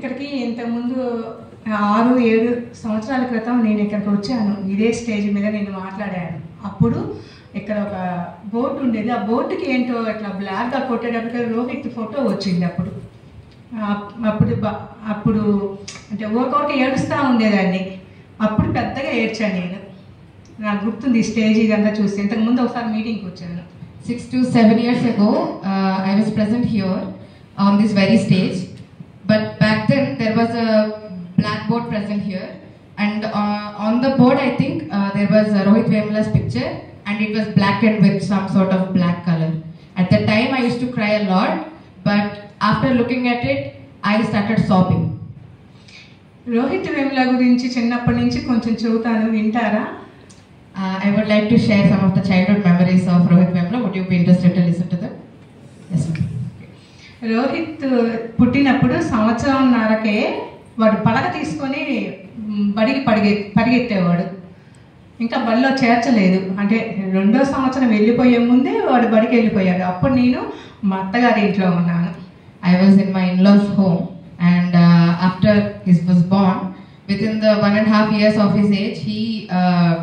ఇక్కడికి ఇంతకుముందు 6-7 సంవత్సరాల క్రితం నేను ఇక్కడికి వచ్చాను. ఇదే స్టేజ్ మీద నేను మాట్లాడాను. అప్పుడు ఇక్కడ ఒక బోర్డు ఉండేది. ఆ బోర్డుకి ఏంటో ఇట్లా బ్లాక్గా కొట్టేటప్పుడు రోహిత్ ఫోటో వచ్చింది. అప్పుడు అంటే ఊరికొరికి ఏడుస్తూ ఉండేదాన్ని. అప్పుడు పెద్దగా ఏడ్చాను నేను. నాకు గుర్తుంది ఈ స్టేజ్ ఇదంతా చూస్తే. ఇంతకుముందు ఒకసారి మీటింగ్కి వచ్చాను. 6 to 7 years ago, I was present here on this very stage. But back then, there was a blackboard present here. And on the board, I think, there was Rohit Vemula's picture. And it was blackened with some sort of black color. At the time, I used to cry a lot. But after looking at it, I started sobbing. Rohit Vemula గురించి చిన్నప్పటి నుంచి కొంచెం చెబుతాను, వింటారా? I would like to share some of the childhood memories of Rohit Vemula. Would you be interested to listen to them? Yes, ma'am. Rohit పుట్టినప్పుడు సంవత్సరంన్నరకే వాడు పలక తీసుకొని బడికి పరిగెత్తేవాడు. ఇంకా బడిలో చేర్చలేదు. అంటే 2వ సంవత్సరం వెళ్ళిపోయే ముందే వాడు బడికి వెళ్ళిపోయాడు. అప్పుడు నేను మా అత్తగారి ఇంట్లో ఉన్నాను. I was in my in-laws' home, and after he was born, within the 1.5 years of his age, he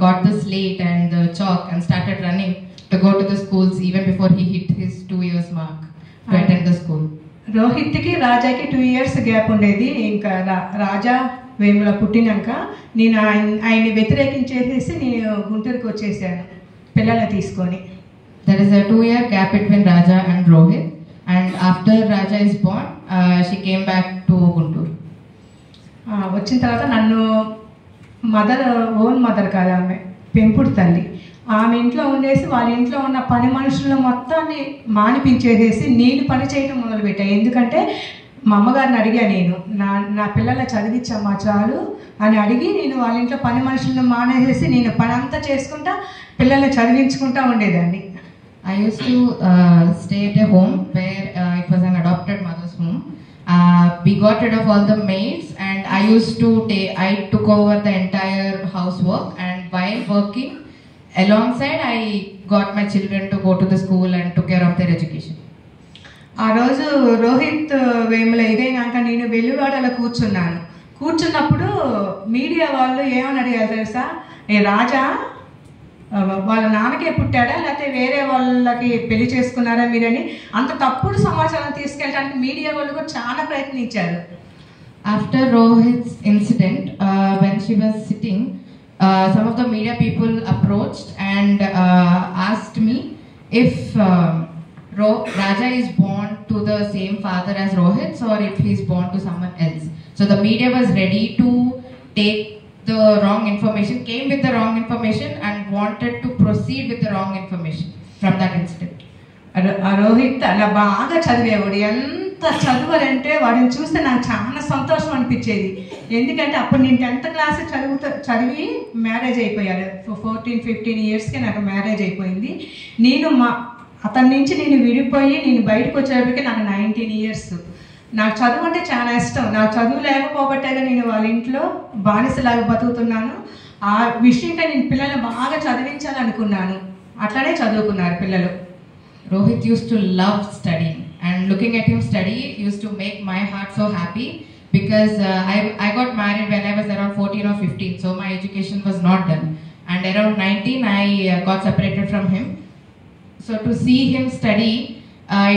got the slate and the chalk and started running to go to the schools even before he hit his 2 years mark to attend the school. రోహిత్కి రాజాకి 2 years gap ఉండేది. ఇంకా రాజా వేముల పుట్టినాక నేను ఆయన్ని వ్యతిరేకించేసేసి నేను గుంటూరుకి వచ్చేసాను పిల్లల్ని తీసుకొని. There is a 2-year gap between Raja and Rohit, and after Raja is born, she came back to Guntur. వచ్చిన తర్వాత నన్ను ఓన్ మదర్ కాదు, ఆమె పెంపుడు తల్లి. ఆమె ఇంట్లో ఉండేసి వాళ్ళ ఇంట్లో ఉన్న పని మనుషులను మొత్తాన్ని మానిపించేసేసి నేను పని చేయటం మొదలుపెట్టాను. ఎందుకంటే మా అమ్మగారిని అడిగా, నేను నా పిల్లల చదివించమ్మా చాలు అని అడిగి నేను వాళ్ళ ఇంట్లో పని మనుషులను మానేసేసి నేను పని అంతా చేసుకుంటా పిల్లల్ని చదివించుకుంటా ఉండేదాన్ని. I used to stay at a home where it was an adopted mother's home. We got rid of all the maids, and I took over the entire housework, and while working alongside, I got my children to go to the school and took care of their education. ఆ రోజు రోహిత్ వేముల ఇదైనాక నేను వెలువాడలో కూర్చున్నప్పుడు media వాళ్ళు ఏమని అడిగారు తెలుసా? రాజా వాళ్ళ నాన్నకే పుట్టాడా లేకపోతే వేరే వాళ్ళకి పెళ్లి చేసుకున్నారా మీరని అంత తప్పుడు సమాచారం తీసుకెళ్ళడానికి మీడియా వాళ్ళు కూడా చాలా ప్రయత్నించారు. After Rohit's incident, when she was sitting, some of the media people approached and asked me if Raja is born to the same father as Rohit, or if he is born to someone else. So the media was ready to take the wrong information, came with the wrong information, and wanted to proceed with the wrong information from that incident. Rohit అలా బాగా చదివేవాడు. ఎంత చదువులంటే వాడిని చూస్తే నాకు చాలా సంతోషం అనిపించేది. ఎందుకంటే అప్పుడు నేను 10th క్లాస్ చదివి మ్యారేజ్ అయిపోయాడు. 14-15 yearsకి నాకు మ్యారేజ్ అయిపోయింది. అతని నుంచి నేను విడిపోయి నేను బయటకు వచ్చేటప్పటికి నాకు 19 years. నాకు చదువు అంటే చాలా ఇష్టం. నాకు చదువు లేకపోబట్టేగా నేను వాళ్ళ ఇంట్లో బానిసలాగా బతుకుతున్నాను. ఆ విషయంగా నేను పిల్లల్ని బాగా చదివించాలనుకున్నాను. అట్లనే చదువుకున్నారు పిల్లలు. Rohit used to love studying, and looking at him study used to make my heart so happy, because I got married when I was around 14 or 15, so my education was not done, and around 19 I got separated from him. So to see him study,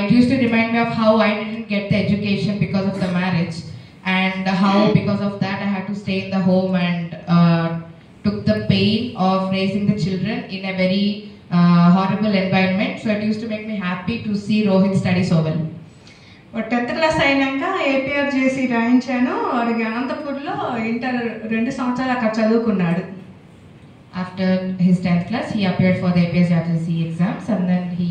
it used to remind me of how I didn't get the education because of the marriage, and how because of that I had to stay in the home and took the pain of raising the children in a very horrible environment. So it used to make me happy to see Rohit study so well. 10th class అయినాక APR చేసి రాయించాను. వాడికి అనంతపూర్లో inter 2 సంవత్సరాలు అక్కడ చదువుకున్నాడు. After his 10th class, he appeared for the APSRTC exams, and then he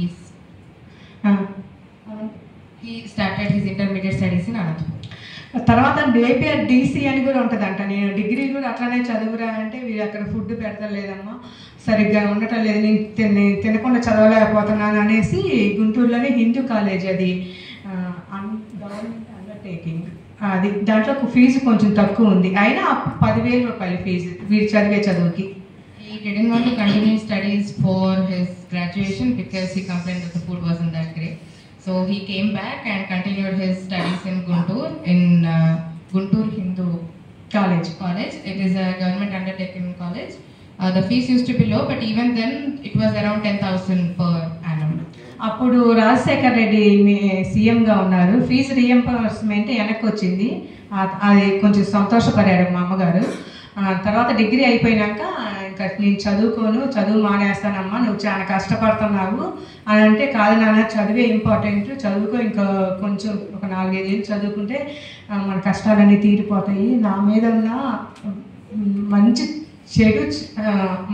started his intermediate studies in Anantapur. తర్వాత APR DC అని కూడా ఉంటుందంట. నేను డిగ్రీ కూడా అట్లనే చదువురా అంటే వీళ్ళు అక్కడ ఫుడ్ పెడతలేదమ్మా, సరిగ్గా ఉండటం లేదు, నేను తినకుండా చదవలేకపోతున్నాను అనేసి గుంటూరులోనే హిందూ కాలేజ్, అది గవర్నమెంట్ అండర్టేకింగ్, అది దాంట్లో ఫీజు కొంచెం తక్కువ ఉంది. అయినా 10,000 రూపాయలు ఫీజు వీడు చదివే చదువుకి. He didn't want to continue studies for his graduation because he complained that the food wasn't that great. So he came back and continued his studies in Guntur in Guntur Hindu college. College. It is a government undertaken college. The fees used to be low, but even then it was around 10,000 per annum. అప్పుడు రాజశేఖర్ రెడ్డి సీఎంగా ఉన్నారు. Fee reimbursement వెనక్కి వచ్చింది. అది కొంచెం సంతోషపడారు మా అమ్మగారు. తర్వాత డిగ్రీ అయిపోయినాక ఇంకా నేను చదువు మానేస్తానమ్మా, నువ్వు చాలా కష్టపడుతున్నావు అని అంటే, కాదు నాన్న చదివే ఇంపార్టెంట్, చదువుకో, ఇంకా కొంచెం ఒక 4-5 ఏళ్ళు చదువుకుంటే మన కష్టాలన్నీ తీరిపోతాయి, నా మీద ఉన్న మంచి చెడు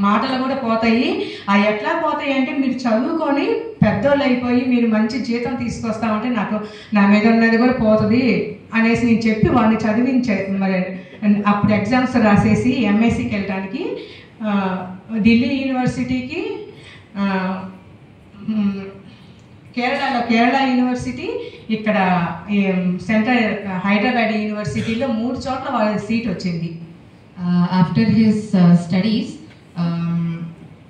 మాటలు కూడా పోతాయి. అవి ఎట్లా పోతాయి అంటే, మీరు చదువుకొని పెద్దోళ్ళు అయిపోయి మీరు మంచి జీతం తీసుకొస్తామంటే నాకు నా మీద ఉన్నది కూడా పోతుంది అనేసి నేను చెప్పి వాడిని చదివించే. మరి అప్పుడు ఎగ్జామ్స్ రాసేసి ఎంఎస్సికి వెళ్ళడానికి ఢిల్లీ యూనివర్సిటీకి, కేరళ యూనివర్సిటీ, ఇక్కడ సెంట్రల్ హైదరాబాద్ యూనివర్సిటీలో 3 చోట్ల వాళ్ళ సీట్ వచ్చింది. After his studies,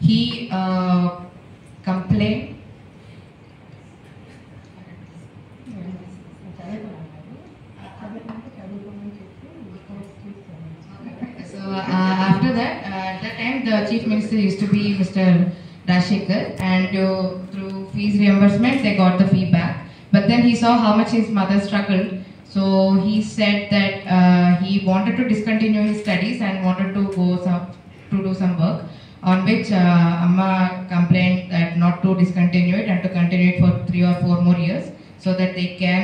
he complained. So after that, at that time the chief minister used to be Mr. Rajshekhar, and through fees reimbursement they got the fee back. But then he saw how much his mother struggled. So he said that he wanted to discontinue his studies and wanted to do some work, on which Amma complained that not to discontinue it and to continue it for 3 or 4 more years, so that they can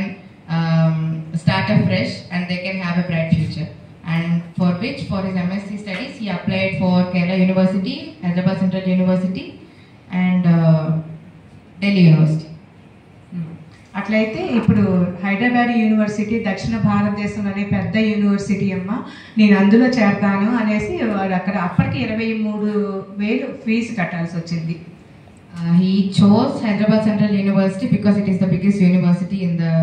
start afresh and they can have a bright future. And for his MSc studies he applied for Kerala University, Hyderabad Central University, and Delhi University. అట్లయితే ఇప్పుడు Hyderabad university దక్షిణ భారతదేశంలోనే పెద్ద university అమ్మ, నేను అందులో చేరతాను అనేసి వాడు అక్కడ అప్పటికి 23,000 ఫీజు కట్టాల్సి వచ్చింది. He chose Hyderabad Central University because it is the biggest university in the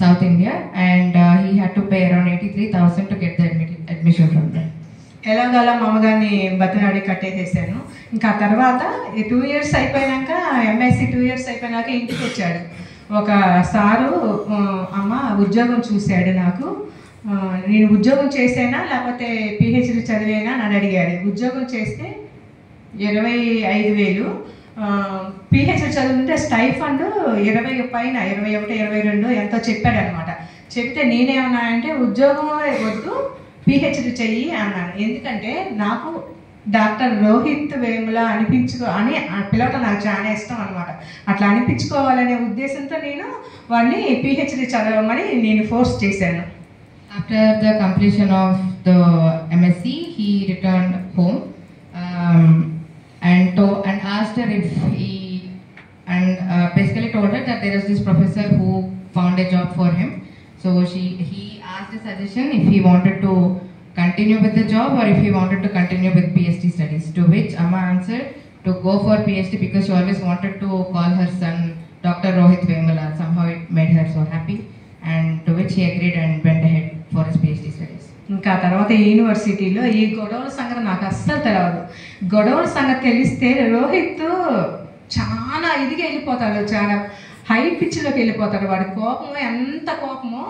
South India, and he had to pay around 83,000 to get the admission from there. ఎలాగలా మా అమ్మగారిని బతినాడి కట్టేసేసాను. ఇంకా తర్వాత 2 years అయిపోయాక, ఎంఎస్సి 2 years అయిపోయినాక ఇంటికి వచ్చాడు ఒక సారు. అమ్మ ఉద్యోగం చూశాడు నాకు, నేను ఉద్యోగం చేసేనా లేకపోతే పిహెచ్డి చదివేనా అని అడిగాడు. ఉద్యోగం చేస్తే 25,000, పిహెచ్డి చదువుతుంటే స్టైఫండ్ 20 పైన 21, 22 ఎంతో చెప్పాడు అనమాట. చెప్తే నేనేమన్నా అంటే ఉద్యోగం వద్దు, పిహెచ్డి చెయ్యి అన్నాను. ఎందుకంటే నాకు డాక్టర్ రోహిత్ వేముల అని పిలవటం నాకు చాలా ఇష్టం అనమాట. అట్లా అనిపించుకోవాలనే ఉద్దేశంతో నేను వాడిని పిహెచ్డి చదవమని నేను ఫోర్స్ చేశాను. After the completion of the MSc, he returned home and asked her if he basically told her that there is this professor who found a job for him. So he asked a suggestion if he wanted to continue with the job or if he wanted to continue with PhD studies, to which Amma answered to go for PhD because she always wanted to call her son Dr. Rohit Vemula. Somehow it made her so happy, and to which he agreed and went ahead for his PhD studies. ఇంకా తర్వాత యూనివర్సిటీలో ఈ గొడవల సంగతి నాకు అస్సలు తెలియదు. గొడవల సంగతి తెలిస్తే రోహిత్ చాలా ఇదిగా వెళ్ళిపోతాడు, చాలా హై పిచ్లోకి వెళ్ళిపోతాడు. వాడి కోపము ఎంత కోపమో,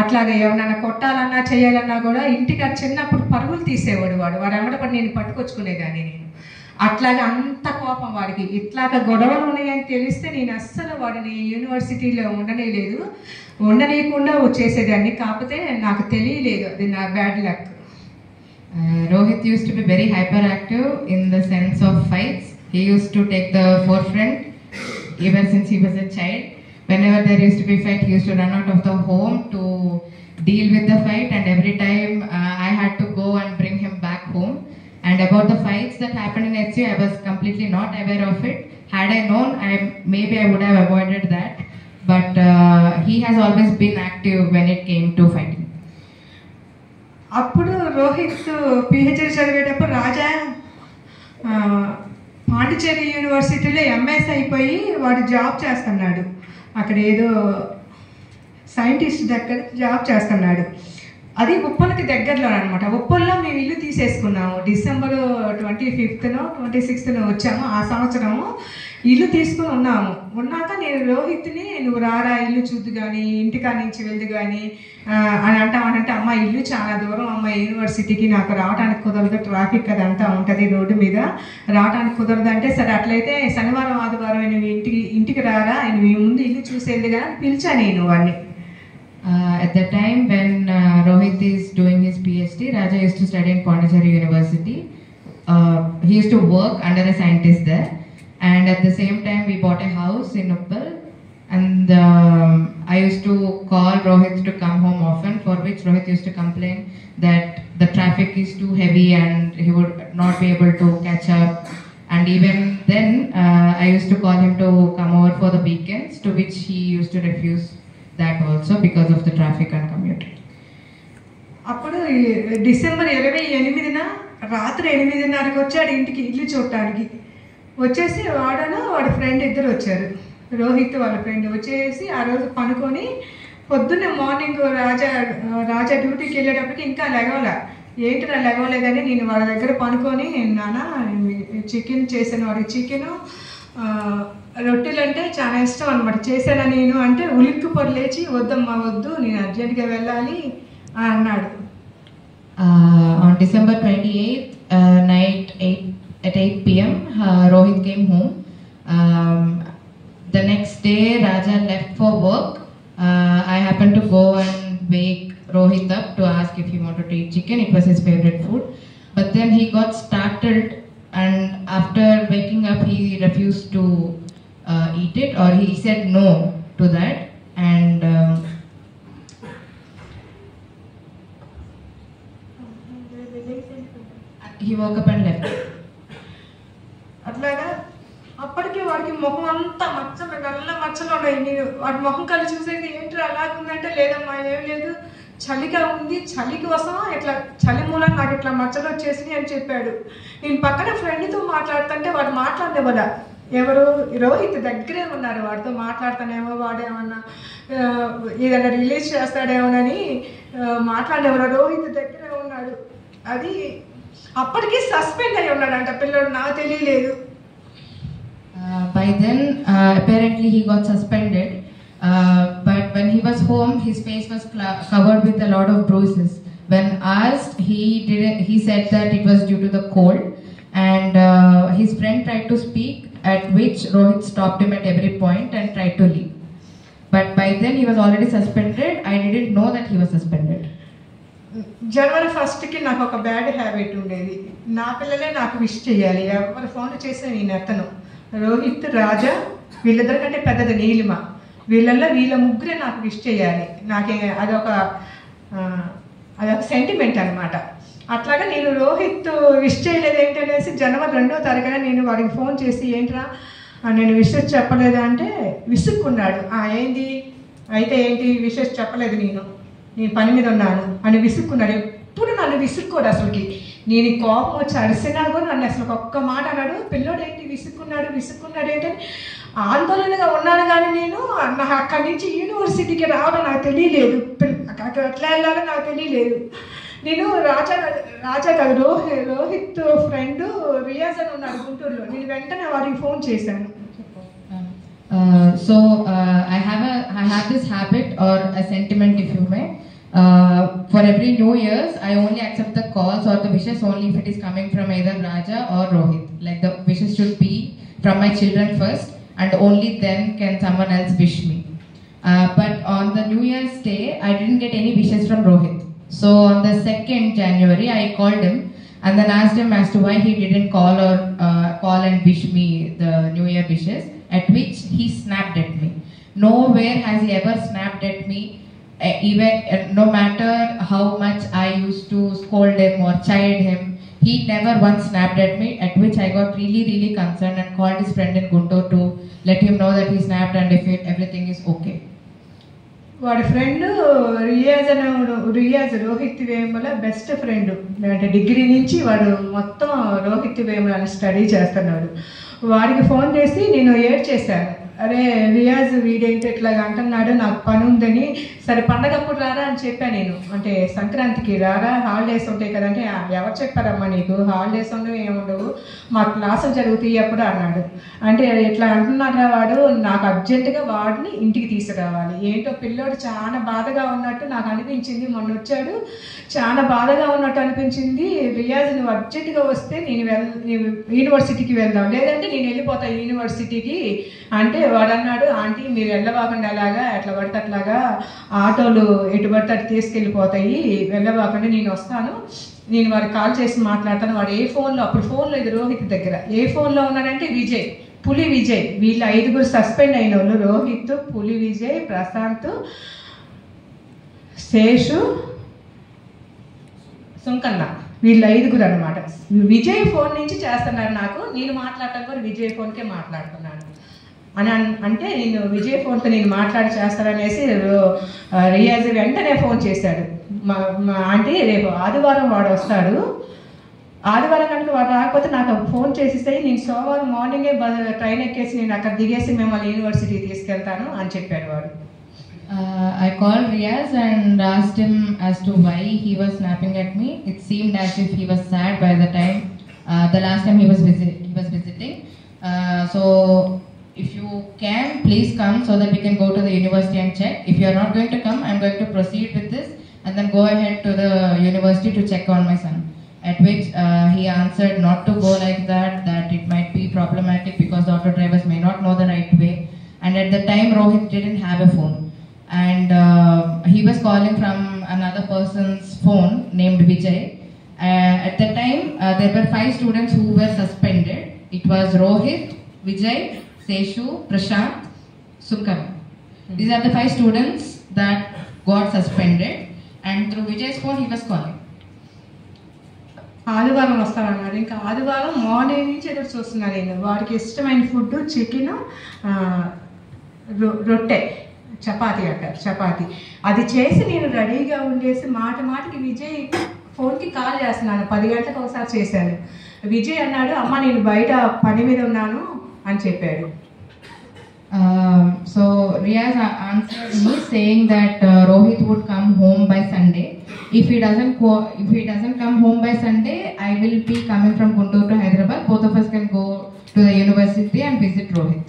అట్లాగే ఎవరైనా కొట్టాలన్నా చేయాలన్నా కూడా ఇంటికి చిన్నప్పుడు పరుగులు తీసేవాడు. వాడు వెంబడపడి నేను పట్టుకొచ్చుకునేదాన్ని నేను. అట్లాగే అంత కోపం వాడికి. ఇట్లాగా గొడవలు ఉన్నాయని తెలిస్తే నేను అస్సలు వాడిని యూనివర్సిటీలో ఉండనీయకుండా చేసేదాన్ని. కాకపోతే నాకు తెలియలేదు, అది నా bad luck. Rohit used to be very hyperactive in the sense of fights. He used to take the forefront ever since he was a child. Whenever there used to be a fight, he used to run out of the home to deal with the fight, and every time I had to go and bring him back home. And about the fights that happened in HU, I was completely not aware of it. Had I known, maybe I would have avoided that. But he has always been active when it came to fighting. అప్పుడు Rohit PhD చదివేటప్పుడు రాజా పాండిచేరి యూనివర్సిటీలో MS అయిపోయి వాడు job చేస్తున్నాడు. అక్కడ ఏదో scientist దగ్గర job చేస్తున్నాడు. అది ఉప్పలకి దగ్గరలో అనమాట. ఉప్పల్లో మేము ఇల్లు తీసేసుకున్నాము. December 25th, 26th వచ్చాము. ఆ సంవత్సరము ఇల్లు తీసుకుని ఉన్నాక నేను రోహిత్ని నువ్వు రారా ఇల్లు చూద్దు కానీ, ఇంటికా నుంచి వెళ్దు కానీ అని అంటే అమ్మ ఇల్లు ఇల్లు చాలా దూరం అమ్మ యూనివర్సిటీకి, నాకు రావడానికి కుదరదు, ట్రాఫిక్ అదంతా ఉంటుంది రోడ్డు మీద, రావడానికి కుదరదు అంటే సరే అట్లయితే శనివారం ఆదివారం నువ్వు ఇంటికి రారా, నువ్వు ముందు ఇల్లు చూసేదిగా పిలిచా నేను వాడిని. At the time when Rohit is doing his PhD, Raja used to study in Pondicherry University. He used to work under a scientist there, and at the same time we bought a house in Uppal, and I used to call Rohit to come home often, for which Rohit used to complain that the traffic is too heavy and he would not be able to catch up. And even then I used to call him to come over for the weekends, to which he used to refuse that also because of the traffic and commute. అప్పుడు December 28న రాత్రి 8:30కి వచ్చాడు ఇంటికి ఇల్లు చూడటానికి. వచ్చేసి వాడి friend ఇద్దరు వచ్చారు, రోహిత్ వాళ్ళ ఫ్రెండ్ వచ్చేసి ఆ రోజు పనుకొని పొద్దున్నే మార్నింగ్ రాజా డ్యూటీకి వెళ్ళేటప్పటికి ఇంకా లెగవలే. ఏంటిరా లెగవలేదని నేను వాళ్ళ దగ్గర పనుకొని, నాన్న చికెన్ చేశాను, వాడికి చికెను రొట్టెలు అంటే చాలా ఇష్టం అనమాట, చేశాను నేను అంటే ఉలిక్కి పొడి లేచి వద్దమ్మా వద్దు నేను అర్జెంటుగా వెళ్ళాలి అన్నాడు. On December 28th night at 8 p.m. Rohit came home. The next day Raja left for work. I happened to go and wake Rohit up to ask if he wanted to eat chicken. It was his favorite food. But then he got startled, and after waking up he refused to eat it, or he said no to that, and he woke up and left. అట్లాగా అప్పటికి వాడికి ముఖం అంతా మచ్చలు, నల్ల మచ్చలు ఉన్నాయి. నేను వాడి ముఖం కలిసి చూసేది ఏంటి అలాగుందంటే, లేదమ్మా ఏం లేదు, చలిగా ఉంది, చలి కోసం ఇట్లా చలి మూలం నాకు ఇట్లా మచ్చలు వచ్చేసినాయి అని చెప్పాడు. నేను పక్కన ఫ్రెండ్తో మాట్లాడుతుంటే వాడు మాట్లాడేవాళ్ళ, ఎవరు రోహిత్ దగ్గరే ఉన్నారు, వాడితో మాట్లాడతానేమో వాడేమన్నా ఏదైనా రిలీజ్ చేస్తాడేమోనని మాట్లాడేవాడు, రోహిత్ దగ్గరే ఉన్నాడు. అది అప్పటికి సస్పెండ్ అయి ఉన్నాడంట పిల్లడు, నాకు తెలియలేదు. By then apparently he got suspended, but when he was home his face was covered with a lot of bruises. When asked, he said that it was due to the cold, and his friend tried to speak, at which Rohit stopped him at every point and tried to leave. But by then he was already suspended. I didn't know that he was suspended. January 1st నాకు ఒక bad habit ఉండేది, నా పిల్లలే నాకు wish చేయాలి, ఎవరు phone చేస్తే నేను ఎత్తను. రోహిత్, రాజా వీళ్ళిద్దరికంటే పెద్దది నీలిమ, వీళ్ళ ముగ్గురే నాకు విష్ చేయాలి. నాకే అదొక సెంటిమెంట్ అనమాట. అట్లాగా నేను రోహిత్ విష్ చేయలేదు ఏంటనేసి January 2వ తారీఖున నేను వాడికి ఫోన్ చేసి, ఏంట్రా నేను విషెస్ చెప్పలేదు అంటే విసుక్కున్నాడు. ఏంది అయితే ఏంటి విషెస్ చెప్పలేదు, నేను పని మీద ఉన్నాను అని విసుక్కున్నాడు. ఎప్పుడు నన్ను విసుక్కోడు అసలుకి, నేను కోపం వచ్చి అరిసినా కూడా నన్ను అసలు ఒక్క మాట అన్నాడు. పిల్లోడు ఏంటి విసుక్కున్నాడు ఏంటని ఆందోళనగా ఉన్నాను, కానీ నేను నాకు అక్కడి నుంచి యూనివర్సిటీకి రావడం నాకు తెలియలేదు, అక్కడ ఎట్లా వెళ్ళాలో నాకు తెలియలేదు. నేను రాజా కాదు రోహిత్ ఫ్రెండ్ రియాజ్ అని ఉన్నాడు గుంటూరులో, నేను వెంటనే వాడికి ఫోన్ చేశాను. I have this habit or a sentiment, if you may. For every New Year's, I only accept the calls or the wishes only if it is coming from either Raja or Rohit. Like the wishes should be from my children first, and only then can someone else wish me. But on the New Year's day, I didn't get any wishes from Rohit. So on the 2nd January, I called him and then asked him as to why he didn't call and wish me the New Year wishes. At which he snapped at me. Nowhere has he ever snapped at me, even no matter how much I used to scold him or chide him, he never once snapped at me. At which I got really concerned and called his friend in Guntur to let him know that he snapped and if everything is okay. వాడి friend Riyaz Rohit Vemula best friend, అంటే degree నుంచి వాడు మొత్తం Rohit Vemula study చేస్తున్నాడు. వాడికి phone చేసి నేను ఏడ్ చేశాను, అరే రియాజ్ వీడేంటి ఇట్లా అంటున్నాడు, నాకు పని ఉందని. సరే పండగప్పుడు రారా అని చెప్పాను నేను, అంటే సంక్రాంతికి రారా, హాలిడేస్ ఉంటాయి కదంటే. ఎవరు చెప్పారమ్మా నీకు హాలిడేస్ ఉండవు ఏముండవు, మా క్లాసులు జరుగుతాయి అప్పుడు అన్నాడు. అంటే ఇట్లా అంటున్నారా వాడు, నాకు అర్జెంటుగా వాడిని ఇంటికి తీసుకురావాలి. ఏంటో పిల్లోడు చాలా బాధగా ఉన్నట్టు నాకు అనిపించింది. మొన్న వచ్చాడు, చాలా బాధగా ఉన్నట్టు అనిపించింది. రియాజ్ నువ్వు అర్జెంటుగా వస్తే నేను యూనివర్సిటీకి వెళ్దాం, లేదంటే నేను వెళ్ళిపోతాను యూనివర్సిటీకి అంటే వాడు అన్నాడు, ఆంటీ మీరు వెళ్ళవాకండి అలాగా, ఎట్లా పడితే అట్లాగా ఆటోలు ఎటు పడితే అటు తీసుకెళ్ళిపోతాయి, వెళ్ళవాకండి నేను వస్తాను, నేను వాడికి కాల్ చేసి మాట్లాడతాను. వాడు ఏ ఫోన్లో, అప్పుడు ఫోన్ లేదు రోహిత్ దగ్గర, ఏ ఫోన్లో ఉన్నాడంటే విజయ్, పులి విజయ్, వీళ్ళు 5 సస్పెండ్ అయిన వాళ్ళు, రోహిత్, పులి విజయ్, ప్రశాంత్, శేషు, సుంకన్న, వీళ్ళు 5 అనమాట. విజయ్ ఫోన్ నుంచి చేస్తున్నారు నాకు, నేను మాట్లాడటం కూడా విజయ్ ఫోన్కే మాట్లాడుతున్నాను అని అంటే నేను విజయ్ ఫోన్తో నేను మాట్లాడి చేస్తాననేసి రియాజ్ వెంటనే ఫోన్ చేశాడు. ఆంటీ రేపు ఆదివారం వాడు వస్తాడు, ఆదివారం కనుక వాడు రాకపోతే నాకు ఫోన్ చేసేస్తే నేను సోమవారం మార్నింగే ట్రైన్ ఎక్కేసి నేను అక్కడ దిగేసి మిమ్మల్ని యూనివర్సిటీ తీసుకెళ్తాను అని చెప్పాడు వాడు. I called Riaz and asked him as to why he was snapping at me. It seemed as if he was sad by the time, the last time he was visiting. So if you can, please come so that we can go to the university and check. If you are not going to come, I am going to proceed with this and then go ahead to the university to check on my son. At which he answered not to go like that it might be problematic because the auto drivers may not know the right way. And at the time, Rohit didn't have a phone. And he was calling from another person's phone named Vijay. At the time, there were 5 students who were suspended. It was Rohit, Vijay, Seshu, Prashant, Sunkam. These are the 5 students that got suspended. And through Vijay's phone, he was calling. ఆదివారం వస్తానన్నాడు. ఇంకా ఆదివారం morning నుంచి ఎదురు చూస్తున్నాను నేను. వాడికి ఇష్టమైన food chicken, రొట్టె, చపాతీ అంటారు, చపాతీ అది చేసి నేను రెడీగా ఉండేసి మాటికి విజయ్ ఫోన్కి కాల్ చేస్తున్నాను. 10 గంటలకు ఒకసారి చేశాను. విజయ్ అన్నాడు, అమ్మ నేను బయట పని మీద ఉన్నాను అని చెప్పాడు. So Riaz answered me saying that Rohit would come home by Sunday. If he doesn't come home by Sunday, I will be coming from Guntur to Hyderabad. Both of us can go to the university and visit Rohit.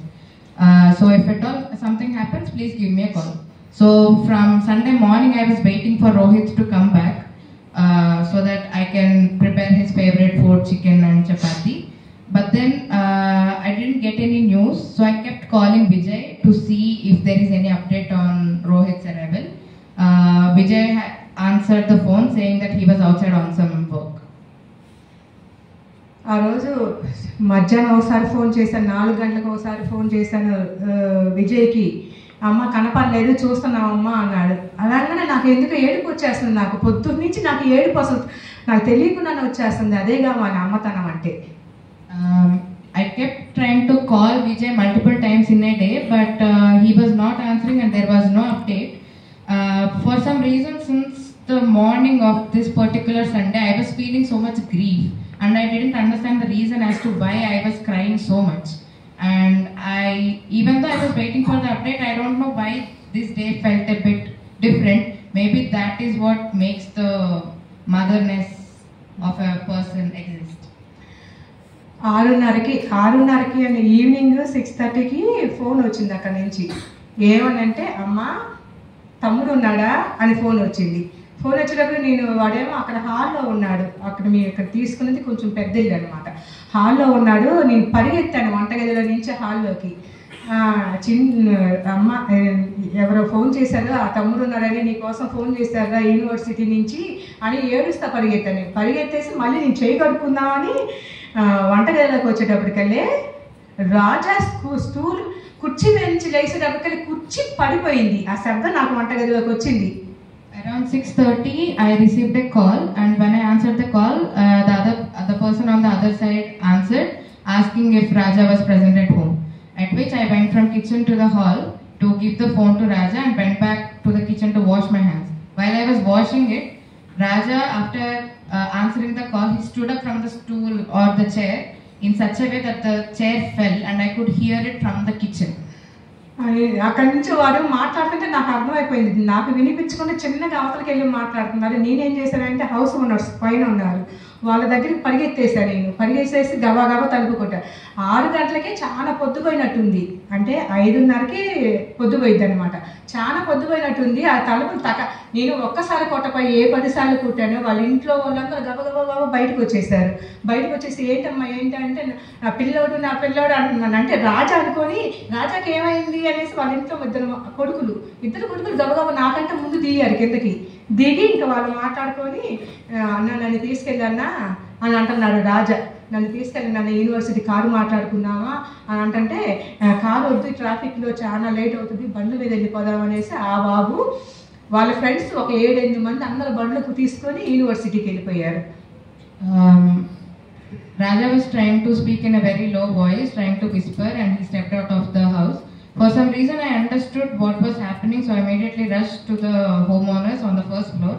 So if at all something happens, please give me a call. So from Sunday morning, I was waiting for Rohit to come back so that I can prepare his favorite food, chicken and chapati. But then I didn't get any news, so I kept calling Vijay to see if there is any update on Rohit's arrival. Vijay answered the phone saying that he was outside on some work. ఆ రోజు మధ్యాహ్నం ఒకసారి phone చేశాను, 4 గంటలకు ఒకసారి phone చేశాను విజయ్కి. అమ్మ కనపడలేదు, చూస్తున్నామమ్మా అన్నాడు. అలాగనే నాకు ఎందుకు ఏడుపు వచ్చేస్తుంది, నాకు పొద్దున్న నుంచి నాకు ఏడుపు అసలు నాకు తెలియకుండానే వచ్చేస్తుంది. అదేగా మా అమ్మతనం అంటే. I kept trying to call Vijay multiple times in a day, but he was not answering and there was no update. For some reason, since the morning of this particular Sunday, I was feeling so much grief and I didn't understand the reason as to why I was crying so much. And even though I was waiting for the update, I don't know why this day felt a bit different. Maybe that is what makes the motherness of a person exist. 6:30కి అని evening 6:30కి phone వచ్చింది అక్కడ నుంచి. ఏమనంటే అమ్మ తమ్ముడు ఉన్నాడా అని phone వచ్చింది. ఫోన్ వచ్చేటప్పుడు నేను వాడేమో అక్కడ హాల్లో ఉన్నాడు, అక్కడ మీరు ఇక్కడ తీసుకున్నది కొంచెం పెద్ద ఇల్లు అనమాట, హాల్లో ఉన్నాడు. నేను పరిగెత్తాను వంటగదిలో నుంచి హాల్లోకి. అమ్మ ఎవరో ఫోన్ చేశారు, ఆ తమ్ముడు ఉన్నారని నీకోసం ఫోన్ చేశారా యూనివర్సిటీ నుంచి అని ఏడుస్తా పరిగెత్తాను. పరిగెత్తేసి మళ్ళీ నేను చేయి కడుక్కుందామని వంటగదిలోకి వచ్చేటప్పటికల్లే రాజా కుర్చీ నుంచి లేచేటప్పటికల్లి కుర్చీ పడిపోయింది. ఆ శబ్దం నాకు వంటగదిలోకి వచ్చింది. Around 6:30, I received a call, and when I answered the call, the person on the other side answered, asking if Raja was present at home. At which I went from kitchen to the hall to give the phone to Raja and went back to the kitchen to wash my hands. While I was washing it, Raja, after answering the call, he stood up from the stool or the chair in such a way that the chair fell, and I could hear it from the kitchen. అక్కడి నుంచి వాడు మాట్లాడుతుంటే నాకు అర్థమైపోయింది. నాకు వినిపించుకుంటే చిన్నగా అవతలకి వెళ్ళి మాట్లాడుతున్నారు. నేనేం చేశానంటే హౌస్ ఓనర్స్ పైన ఉన్నారు, వాళ్ళ దగ్గరికి పరిగెత్తేసాను. నేను పరిగెత్తేసి గబా తలుపు కొట్టా. 6 గంటలకే చాలా పొద్దుపోయినట్టుంది, అంటే 5:30కి పొద్దుపోయిద్ది అనమాట. చాలా పొద్దుపోయినట్టుంది. ఆ తలుపులు నేను ఒక్కసారి కొట్టపోయి 10 సార్లు కుట్టాను. వాళ్ళ ఇంట్లో వాళ్ళందరూ గబగబా బయటకు వచ్చేసారు. బయటకు వచ్చేసి ఏంటమ్మా ఏంటంటే నా పిల్లోడు అంటున్నాను. అంటే రాజా అనుకొని రాజాకి ఏమైంది అనేసి వాళ్ళ ఇంట్లో ఇద్దరు కొడుకులు గబగబా నాకంటే ముందు దిగారు. కిందకి దిగి ఇంకా వాళ్ళు మాట్లాడుకొని అన్న నన్ను తీసుకెళ్ళన్నా అని అంటున్నాడు రాజా. నన్ను తీసుకెళ్ళి నన్ను యూనివర్సిటీ కారు మాట్లాడుకున్నావా అని అంటే కారు వద్దు, ట్రాఫిక్లో చాలా లేట్ అవుతుంది, బండ్ల మీద వెళ్ళిపోదాం అనేసి ఆ బాబు వాళ్ళ ఫ్రెండ్స్ ఒక 7-8 మంది అందరు బండ్లకు తీసుకొని యూనివర్సిటీకి వెళ్ళిపోయారు. Raja was trying to speak in a very low voice, trying to whisper, and he stepped out of the house. For some reason, I understood what was happening, so I immediately rushed to the homeowners on the first floor.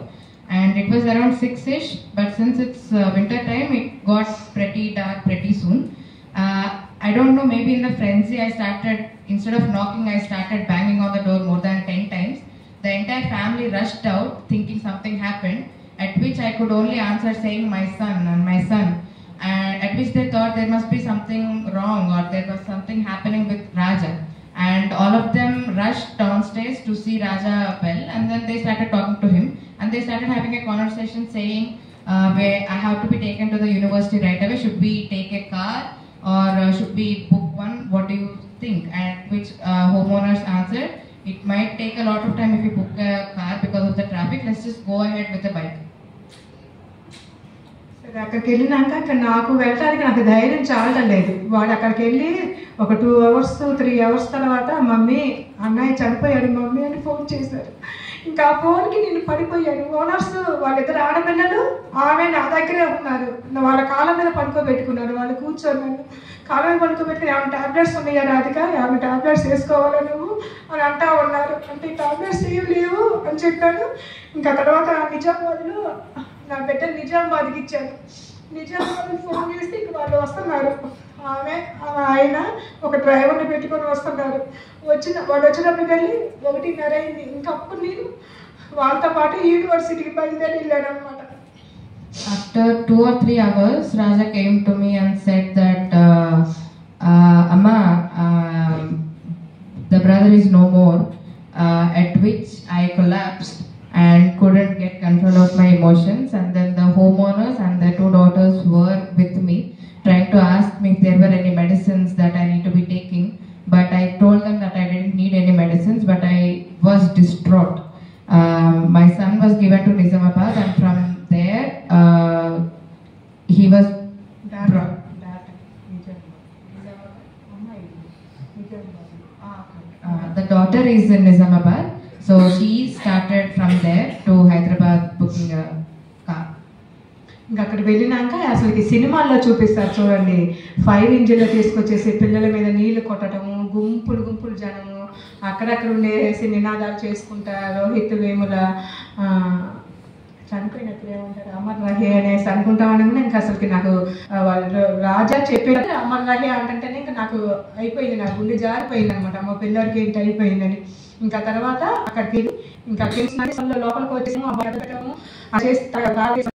And it was around 6ish, but since it's winter time, it got pretty dark pretty soon. I don't know, maybe in the frenzy, instead of knocking, I started banging on the door more than 10 times. The entire family rushed out, thinking something happened, at which I could only answer saying my son, and at which they thought there must be something wrong or there was something happening with Raja. And all of them rushed downstairs to see Raja well, and then they started talking to him, and they started having a conversation saying, where I have to be taken to the university right away, should we take a car or should we book one, what do you think? At which homeowners answered, it might take a lot of time if you book a car because of the traffic, let's just go ahead with the bike. అక్కడికి వెళ్ళినాక నాకు వెళ్ళడానికి నాకు ధైర్యం చాలడం లేదు. వాడు అక్కడికి వెళ్ళి ఒక 2 hours 3 hours తర్వాత మమ్మీ అన్నయ్య చనిపోయాడు మమ్మీ అని ఫోన్ చేశారు. ఇంకా ఆ ఫోన్కి నేను పడిపోయాను. ఓనర్స్ వాళ్ళిద్దరు ఆడపిల్లలు ఆమె నా దగ్గరే ఉన్నారు. వాళ్ళ కాళ్ళ మీద పడుకోబెట్టుకున్నారు. వాళ్ళు కూర్చొని కాళ్ళ మీద పడుకోబెట్టుకుని ఆమె టాబ్లెట్స్ ఉన్నాయా రాధిక, ఆమె టాబ్లెట్స్ వేసుకోవాలా నువ్వు అని అంటా ఉన్నారు. అంటే టాబ్లెట్స్ ఏం లేవు అని చెప్పాను. ఇంకా తర్వాత నిజామాబాద్లో నా బిడ్డ నిజామాబాద్కి ఇచ్చాను. నిజామాబాద్కి ఫోన్ చేస్తే ఇంక వాళ్ళు వస్తున్నారు. ఆయన ఒక డ్రైవర్ని పెట్టుకొని వస్తున్నారు. వాడు వచ్చినప్పటికి వెళ్ళి 1:30 అయింది. ఇంకప్పుడు నేను వాళ్ళతో పాటు యూనివర్సిటీకి బయలుదేరి వెళ్ళాను అనమాట. After 2 or 3 hours, Raja came to me and said that, Amma, the brother is no more, at which I collapsed and couldn't get control of my emotions, and then the homeowners and their 2 daughters were with me, trying to ask me if there were any medicines that I need to be taking, but I told them that I didn't need any medicines, but I was distraught. My son was given to Nizamabad, and from there he was brought. The daughter is in Nizamabad, so she started from there to Hyderabad booking a car. ఇంకా అక్కడ వెళ్ళినాక అసలుకి సినిమాల్లో చూపిస్తారు చూడండి, fire ఇంజిన్లో తీసుకొచ్చేసి పిల్లల మీద నీళ్లు కొట్టడము, గుంపులు జనము, అక్కడక్కడ ఉండేసి నినాదాలు చేసుకుంటా రోహిత్ వేముల చనిపోయినప్పుడు ఏమంటారు అమర్ రహే అనేసి అనుకుంటామని కూడా ఇంకా అసలుకి నాకు వాళ్ళు రాజా చెప్పేది అమర్ రహే అంటేనే ఇంకా నాకు అయిపోయింది, నాకు గుండె జారిపోయింది అనమాట. మా పిల్లడికి ఏంటి అయిపోయిందని. ఇంకా తర్వాత అక్కడికి ఇంకా లోపలికి వచ్చేసాము, చేసి